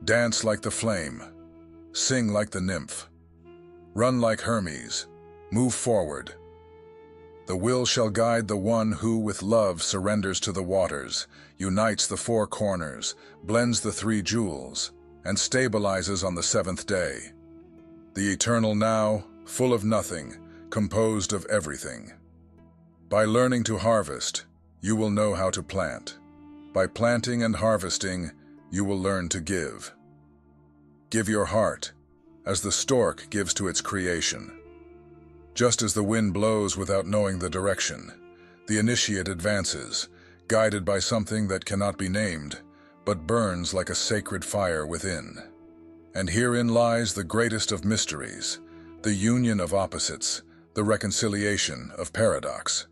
Dance like the flame, sing like the nymph, run like Hermes, move forward. The will shall guide the one who with love surrenders to the waters, unites the four corners, blends the three jewels, and stabilizes on the seventh day. The eternal now, full of nothing, composed of everything. By learning to harvest, you will know how to plant. By planting and harvesting, you will learn to give. Give your heart, as the stork gives to its creation. Just as the wind blows without knowing the direction, the initiate advances, guided by something that cannot be named, but burns like a sacred fire within. And herein lies the greatest of mysteries, the union of opposites, the reconciliation of paradox.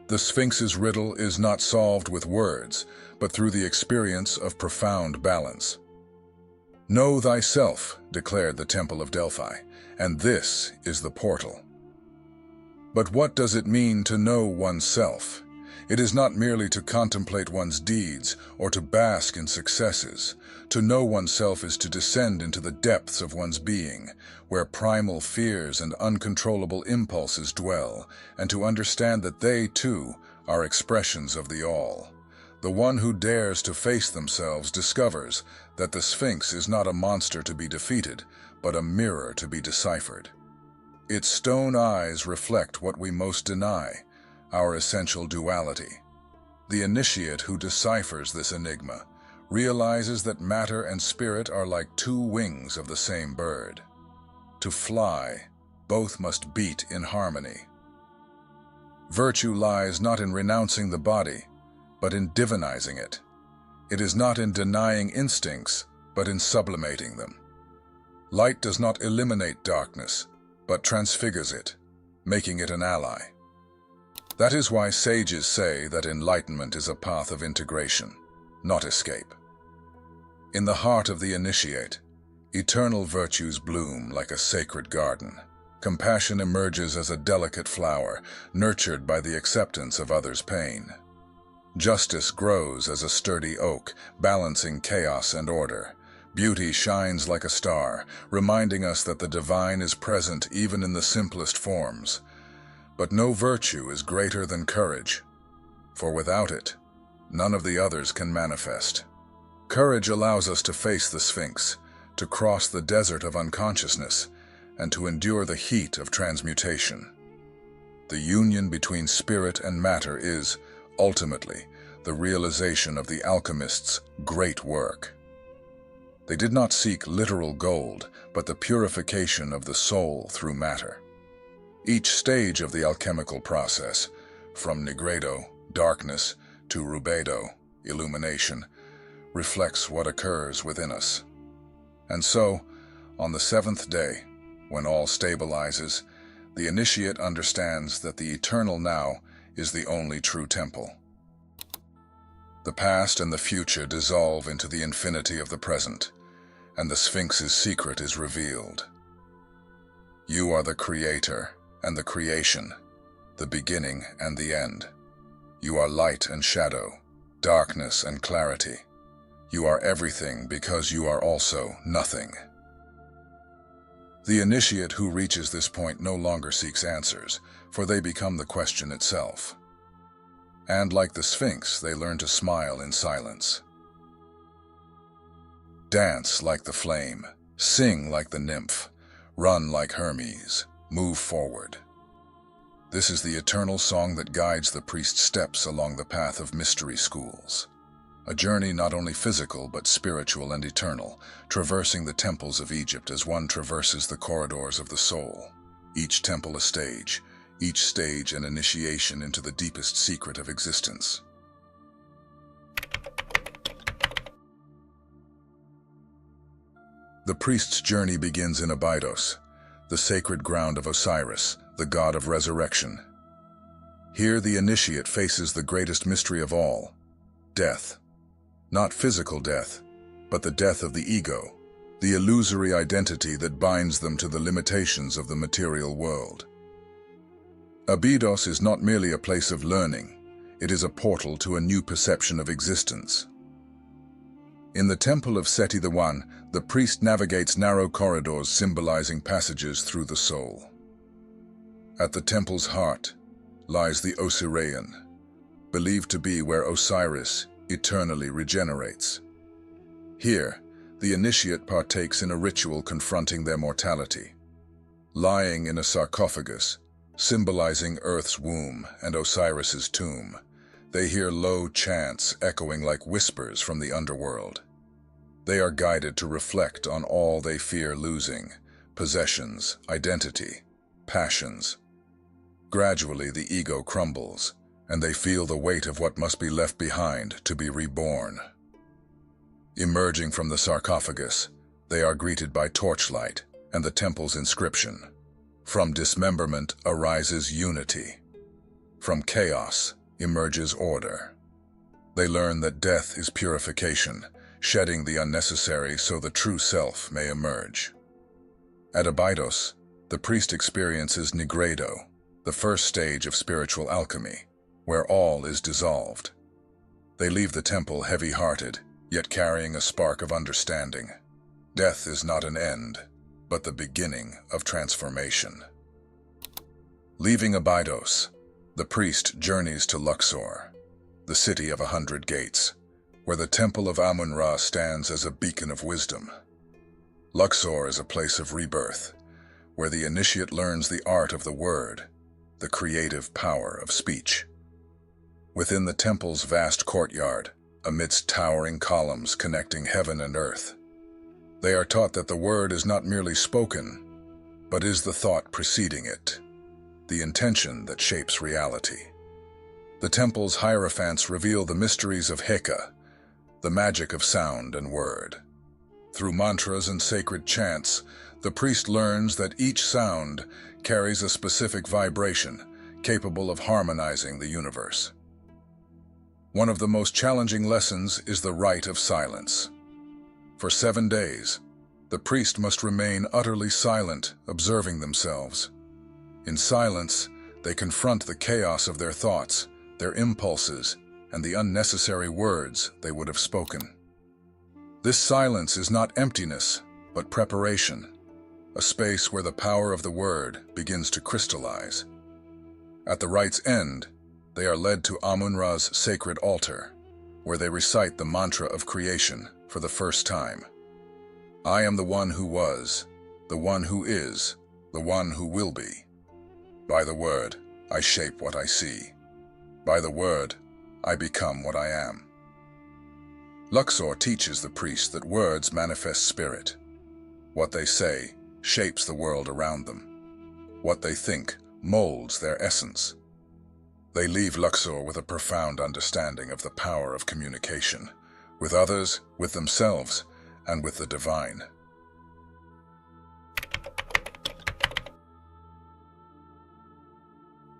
The Sphinx's riddle is not solved with words, but through the experience of profound balance. Know thyself, declared the Temple of Delphi, and this is the portal. But what does it mean to know oneself? It is not merely to contemplate one's deeds or to bask in successes. To know oneself is to descend into the depths of one's being, where primal fears and uncontrollable impulses dwell, and to understand that they, too, are expressions of the All. The one who dares to face themselves discovers that the Sphinx is not a monster to be defeated, but a mirror to be deciphered. Its stone eyes reflect what we most deny, our essential duality. The initiate who deciphers this enigma realizes that matter and spirit are like two wings of the same bird. To fly, both must beat in harmony. Virtue lies not in renouncing the body, but in divinizing it. It is not in denying instincts, but in sublimating them. Light does not eliminate darkness, but transfigures it, making it an ally. That is why sages say that enlightenment is a path of integration, not escape. In the heart of the initiate, eternal virtues bloom like a sacred garden. Compassion emerges as a delicate flower, nurtured by the acceptance of others' pain. Justice grows as a sturdy oak, balancing chaos and order. Beauty shines like a star, reminding us that the divine is present even in the simplest forms. But no virtue is greater than courage, for without it, none of the others can manifest. Courage allows us to face the Sphinx, to cross the desert of unconsciousness, and to endure the heat of transmutation. The union between spirit and matter is, ultimately, the realization of the alchemist's great work. They did not seek literal gold, but the purification of the soul through matter. Each stage of the alchemical process, from nigredo, darkness, to rubedo, illumination, reflects what occurs within us. And so, on the seventh day, when all stabilizes, the initiate understands that the eternal now is the only true temple. The past and the future dissolve into the infinity of the present, and the Sphinx's secret is revealed. You are the creator and the creation, the beginning and the end. You are light and shadow, darkness and clarity. You are everything because you are also nothing. The initiate who reaches this point no longer seeks answers, for they become the question itself. And like the Sphinx, they learn to smile in silence. Dance like the flame, sing like the nymph, run like Hermes, move forward. This is the eternal song that guides the priest's steps along the path of mystery schools. A journey not only physical but spiritual and eternal, traversing the temples of Egypt as one traverses the corridors of the soul. Each temple a stage, each stage an initiation into the deepest secret of existence. The priest's journey begins in Abydos, the sacred ground of Osiris, the god of resurrection. Here the initiate faces the greatest mystery of all, death. Not physical death, but the death of the ego, the illusory identity that binds them to the limitations of the material world. Abydos is not merely a place of learning, it is a portal to a new perception of existence. In the Temple of Seti I, the priest navigates narrow corridors symbolizing passages through the soul. At the temple's heart lies the Osirian, believed to be where Osiris eternally regenerates. Here, the initiate partakes in a ritual confronting their mortality. Lying in a sarcophagus, symbolizing Earth's womb and Osiris's tomb, they hear low chants echoing like whispers from the underworld. They are guided to reflect on all they fear losing: possessions, identity, passions. Gradually, the ego crumbles, and they feel the weight of what must be left behind to be reborn. Emerging from the sarcophagus, they are greeted by torchlight and the temple's inscription: "From dismemberment arises unity. From chaos emerges order." They learn that death is purification, shedding the unnecessary so the true self may emerge. At Abydos, the priest experiences nigredo, the first stage of spiritual alchemy, where all is dissolved. They leave the temple heavy-hearted, yet carrying a spark of understanding. Death is not an end, but the beginning of transformation. Leaving Abydos, the priest journeys to Luxor, the city of 100 gates, where the temple of Amun-Ra stands as a beacon of wisdom. Luxor is a place of rebirth, where the initiate learns the art of the word, the creative power of speech. Within the temple's vast courtyard, amidst towering columns connecting heaven and earth, they are taught that the word is not merely spoken, but is the thought preceding it, the intention that shapes reality. The temple's hierophants reveal the mysteries of Heka, the magic of sound and word. Through mantras and sacred chants, the priest learns that each sound carries a specific vibration capable of harmonizing the universe. One of the most challenging lessons is the rite of silence. For 7 days, the priest must remain utterly silent, observing themselves. In silence, they confront the chaos of their thoughts, their impulses, and the unnecessary words they would have spoken. This silence is not emptiness, but preparation, a space where the power of the word begins to crystallize. At the rite's end, they are led to Amun-Ra's sacred altar, where they recite the mantra of creation for the first time. "I am the one who was, the one who is, the one who will be. By the word, I shape what I see. By the word, I become what I am." Luxor teaches the priest that words manifest spirit. What they say shapes the world around them. What they think molds their essence. They leave Luxor with a profound understanding of the power of communication, with others, with themselves, and with the divine.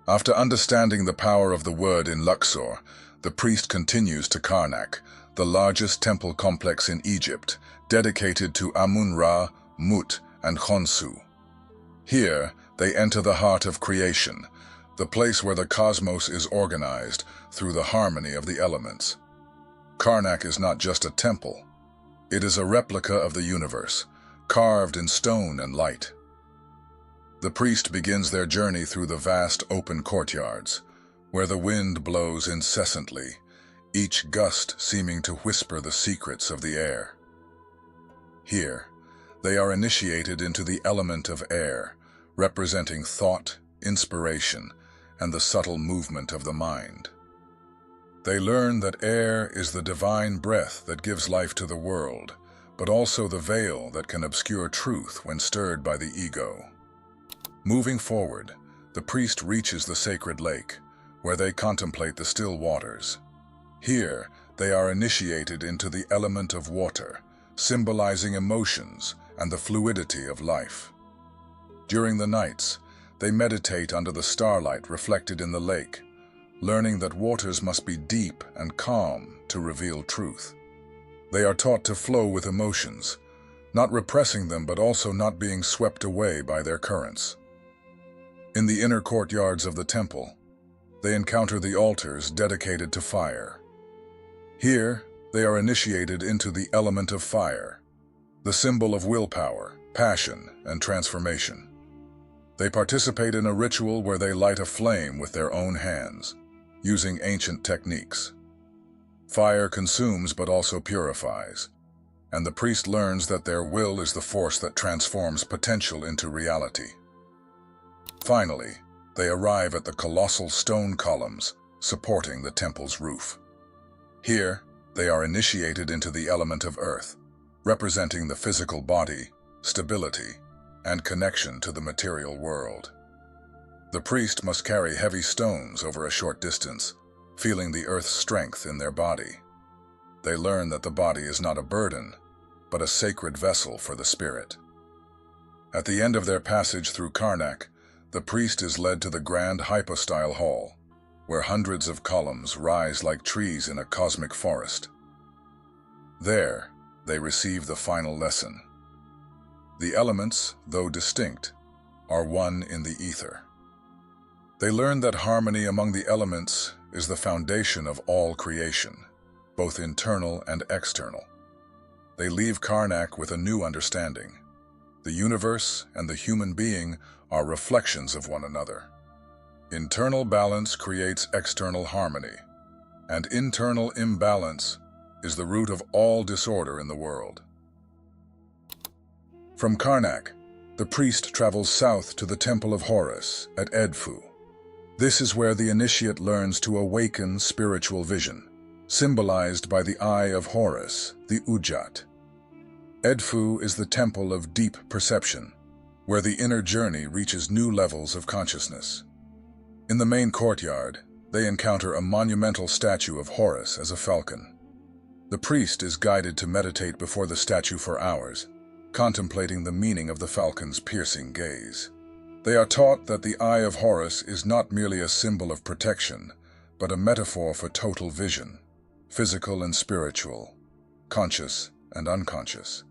After understanding the power of the word in Luxor, the priest continues to Karnak, the largest temple complex in Egypt, dedicated to Amun-Ra, Mut, and Khonsu. Here, they enter the heart of creation, the place where the cosmos is organized through the harmony of the elements. Karnak is not just a temple. It is a replica of the universe, carved in stone and light. The priest begins their journey through the vast open courtyards, where the wind blows incessantly, each gust seeming to whisper the secrets of the air. Here, they are initiated into the element of air, representing thought, inspiration, and the subtle movement of the mind. They learn that air is the divine breath that gives life to the world, but also the veil that can obscure truth when stirred by the ego. Moving forward, the priest reaches the sacred lake, where they contemplate the still waters. Here, they are initiated into the element of water, symbolizing emotions and the fluidity of life. During the nights, they meditate under the starlight reflected in the lake, learning that waters must be deep and calm to reveal truth. They are taught to flow with emotions, not repressing them but also not being swept away by their currents. In the inner courtyards of the temple, they encounter the altars dedicated to fire. Here, They are initiated into the element of fire, the symbol of willpower, passion, and transformation. They participate in a ritual where they light a flame with their own hands, using ancient techniques. Fire consumes but also purifies, and the priest learns that their will is the force that transforms potential into reality. Finally, they arrive at the colossal stone columns supporting the temple's roof. Here, they are initiated into the element of earth, representing the physical body, stability, and connection to the material world. The priest must carry heavy stones over a short distance, feeling the earth's strength in their body. They learn that the body is not a burden, but a sacred vessel for the spirit. At the end of their passage through Karnak, the priest is led to the grand hypostyle hall, where hundreds of columns rise like trees in a cosmic forest. There, they receive the final lesson. The elements, though distinct, are one in the ether. They learn that harmony among the elements is the foundation of all creation, both internal and external. They leave Karnak with a new understanding. The universe and the human being are reflections of one another. Internal balance creates external harmony, and internal imbalance is the root of all disorder in the world. From Karnak, the priest travels south to the Temple of Horus at Edfu. This is where the initiate learns to awaken spiritual vision, symbolized by the Eye of Horus, the Ujat. Edfu is the temple of deep perception, where the inner journey reaches new levels of consciousness. In the main courtyard, they encounter a monumental statue of Horus as a falcon. The priest is guided to meditate before the statue for hours, contemplating the meaning of the falcon's piercing gaze. They are taught that the Eye of Horus is not merely a symbol of protection, but a metaphor for total vision, physical and spiritual, conscious and unconscious.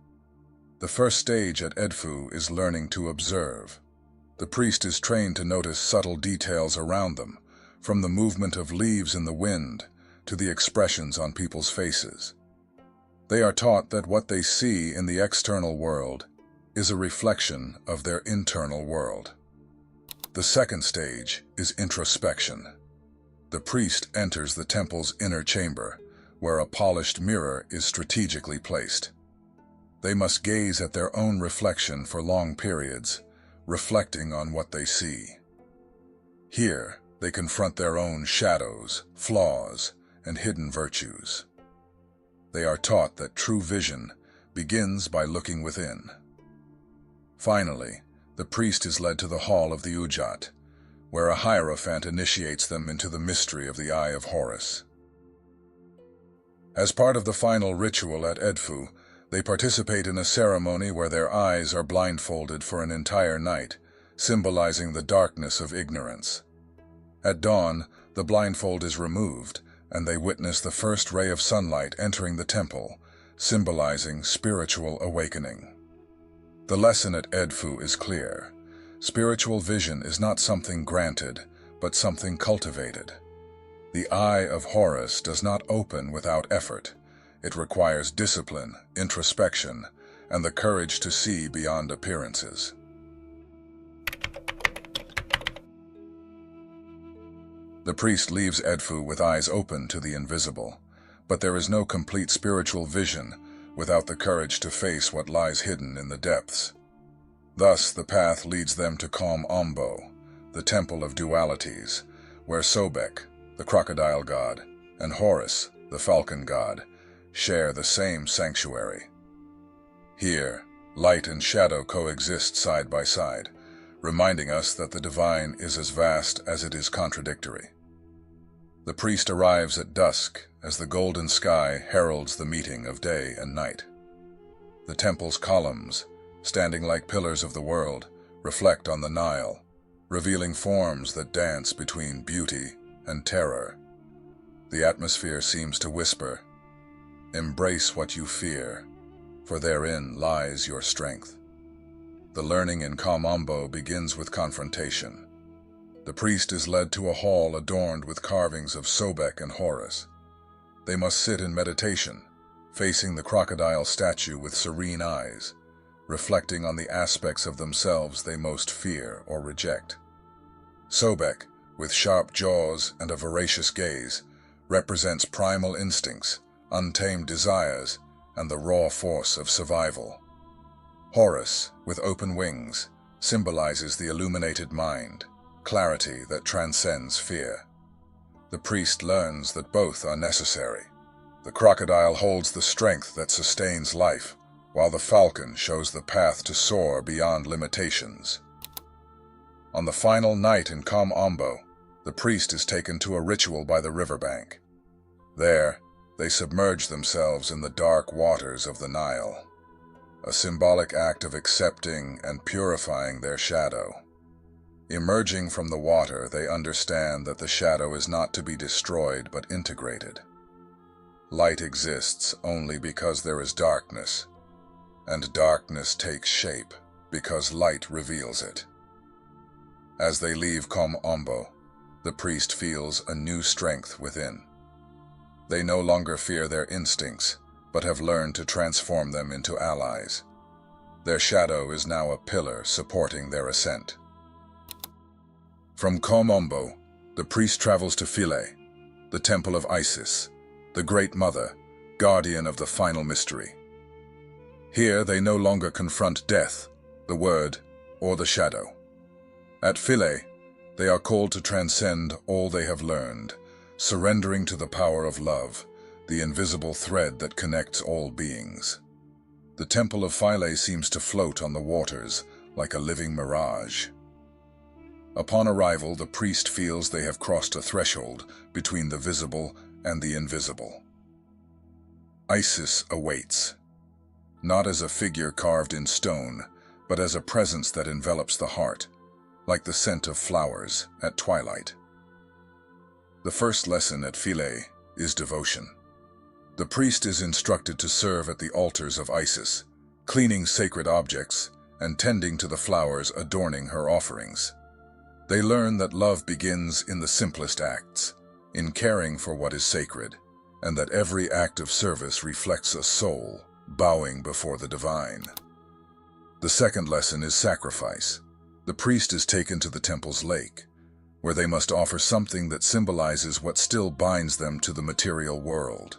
The first stage at Edfu is learning to observe. The priest is trained to notice subtle details around them, from the movement of leaves in the wind to the expressions on people's faces. They are taught that what they see in the external world is a reflection of their internal world. The second stage is introspection. The priest enters the temple's inner chamber, where a polished mirror is strategically placed. They must gaze at their own reflection for long periods, reflecting on what they see. Here, they confront their own shadows, flaws, and hidden virtues. They are taught that true vision begins by looking within. Finally, the priest is led to the hall of the Ujat, where a hierophant initiates them into the mystery of the Eye of Horus. As part of the final ritual at Edfu, they participate in a ceremony where their eyes are blindfolded for an entire night, symbolizing the darkness of ignorance. At dawn, the blindfold is removed, and they witness the first ray of sunlight entering the temple, symbolizing spiritual awakening. The lesson at Edfu is clear. Spiritual vision is not something granted, but something cultivated. The Eye of Horus does not open without effort. It requires discipline, introspection, and the courage to see beyond appearances. The priest leaves Edfu with eyes open to the invisible, but there is no complete spiritual vision without the courage to face what lies hidden in the depths. Thus, the path leads them to Kom Ombo, the temple of dualities, where Sobek, the crocodile god, and Horus, the falcon god, share the same sanctuary. Here, light and shadow coexist side by side, reminding us that the divine is as vast as it is contradictory. The priest arrives at dusk as the golden sky heralds the meeting of day and night. The temple's columns, standing like pillars of the world, reflect on the Nile, revealing forms that dance between beauty and terror. The atmosphere seems to whisper, "Embrace what you fear, for therein lies your strength." The learning in Kom Ombo begins with confrontation. The priest is led to a hall adorned with carvings of Sobek and Horus. They must sit in meditation, facing the crocodile statue with serene eyes, reflecting on the aspects of themselves they most fear or reject. Sobek, with sharp jaws and a voracious gaze, represents primal instincts, untamed desires, and the raw force of survival. Horus, with open wings, symbolizes the illuminated mind, clarity that transcends fear. The priest learns that both are necessary. The crocodile holds the strength that sustains life, while the falcon shows the path to soar beyond limitations. On the final night in Kom Ombo, the priest is taken to a ritual by the riverbank. There, they submerge themselves in the dark waters of the Nile, a symbolic act of accepting and purifying their shadow. Emerging from the water, they understand that the shadow is not to be destroyed but integrated. Light exists only because there is darkness, and darkness takes shape because light reveals it. As they leave Kom Ombo, the priest feels a new strength within. They no longer fear their instincts, but have learned to transform them into allies. Their shadow is now a pillar supporting their ascent. From Kom Ombo, the priest travels to Philae, the temple of Isis, the Great Mother, guardian of the final mystery. Here they no longer confront death, the word, or the shadow. At Philae, they are called to transcend all they have learned, surrendering to the power of love, the invisible thread that connects all beings. The temple of Philae seems to float on the waters like a living mirage. Upon arrival, the priest feels they have crossed a threshold between the visible and the invisible. Isis awaits, not as a figure carved in stone, but as a presence that envelops the heart, like the scent of flowers at twilight. The first lesson at Philae is devotion. The priest is instructed to serve at the altars of Isis, cleaning sacred objects and tending to the flowers adorning her offerings. They learn that love begins in the simplest acts, in caring for what is sacred, and that every act of service reflects a soul bowing before the divine. The second lesson is sacrifice. The priest is taken to the temple's lake, where they must offer something that symbolizes what still binds them to the material world.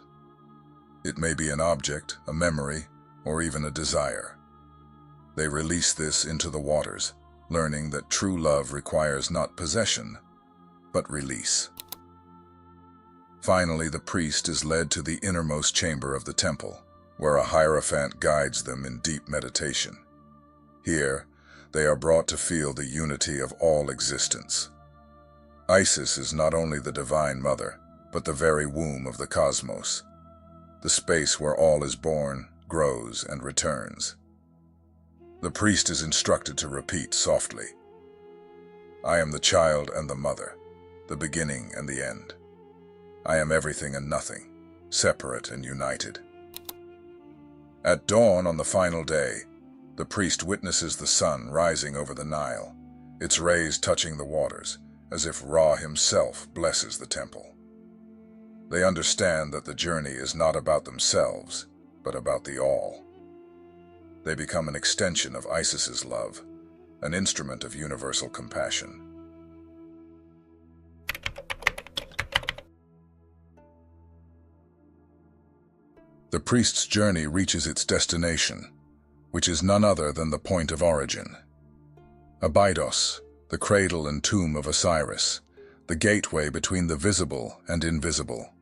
It may be an object, a memory, or even a desire. They release this into the waters, learning that true love requires not possession, but release. Finally, the priest is led to the innermost chamber of the temple, where a hierophant guides them in deep meditation. Here, they are brought to feel the unity of all existence. Isis is not only the divine mother, but the very womb of the cosmos, the space where all is born, grows, and returns. The priest is instructed to repeat softly, "I am the child and the mother, the beginning and the end. I am everything and nothing, separate and united." At dawn on the final day, the priest witnesses the sun rising over the Nile, its rays touching the waters, as if Ra himself blesses the temple. They understand that the journey is not about themselves, but about the all. They become an extension of Isis's love, an instrument of universal compassion. The priest's journey reaches its destination, which is none other than the point of origin. Abydos, the cradle and tomb of Osiris, the gateway between the visible and invisible.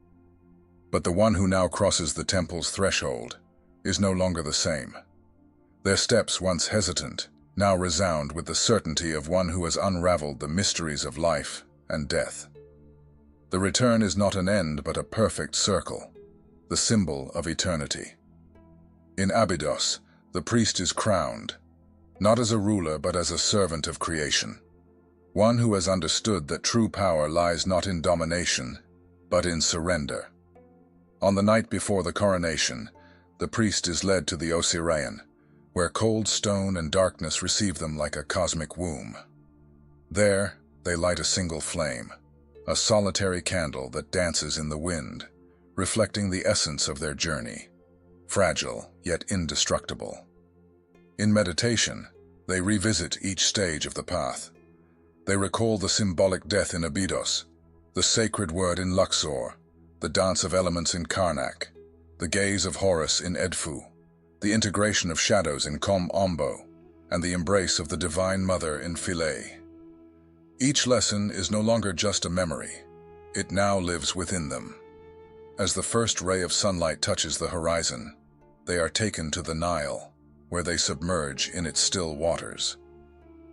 But the one who now crosses the temple's threshold is no longer the same. Their steps, once hesitant, now resound with the certainty of one who has unraveled the mysteries of life and death. The return is not an end but a perfect circle, the symbol of eternity. In Abydos, the priest is crowned, not as a ruler but as a servant of creation, one who has understood that true power lies not in domination, but in surrender. On the night before the coronation, the priest is led to the Osirian, where cold stone and darkness receive them like a cosmic womb. There, they light a single flame, a solitary candle that dances in the wind, reflecting the essence of their journey. fragile yet indestructible. In meditation, they revisit each stage of the path. They recall the symbolic death in Abydos, the sacred word in Luxor, the dance of elements in Karnak, the gaze of Horus in Edfu, the integration of shadows in Kom Ombo, and the embrace of the Divine Mother in Philae. Each lesson is no longer just a memory. It now lives within them. As the first ray of sunlight touches the horizon, they are taken to the Nile, where they submerge in its still waters.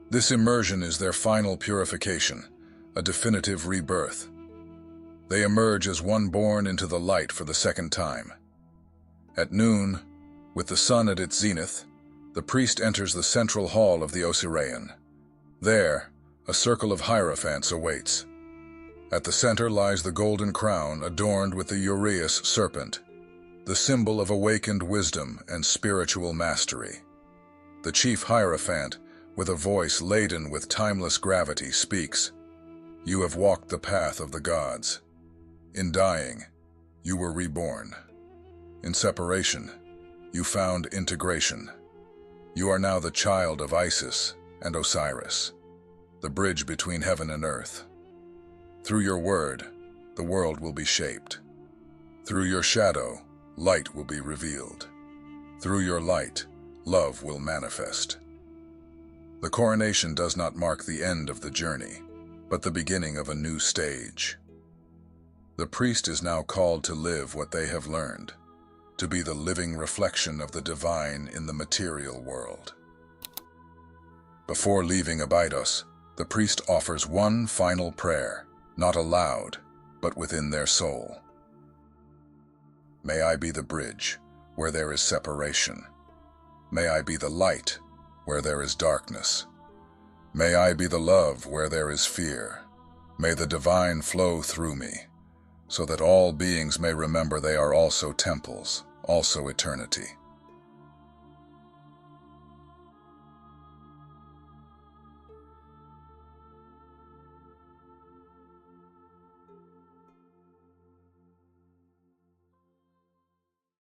This immersion is their final purification, a definitive rebirth. They emerge as one born into the light for the second time. At noon, with the sun at its zenith, the priest enters the central hall of the Osirian. There, a circle of hierophants awaits. At the center lies the golden crown adorned with the uraeus serpent, the symbol of awakened wisdom and spiritual mastery. The chief hierophant, with a voice laden with timeless gravity, speaks, "You have walked the path of the gods. In dying, you were reborn. In separation, you found integration. You are now the child of Isis and Osiris, the bridge between heaven and earth. Through your word, the world will be shaped. Through your shadow, light will be revealed. Through your light, love will manifest." The coronation does not mark the end of the journey, but the beginning of a new stage. The priest is now called to live what they have learned, to be the living reflection of the divine in the material world. Before leaving Abydos, the priest offers one final prayer, not aloud, but within their soul. "May I be the bridge where there is separation. May I be the light where there is darkness. May I be the love where there is fear. May the divine flow through me, so that all beings may remember they are also temples, also eternity."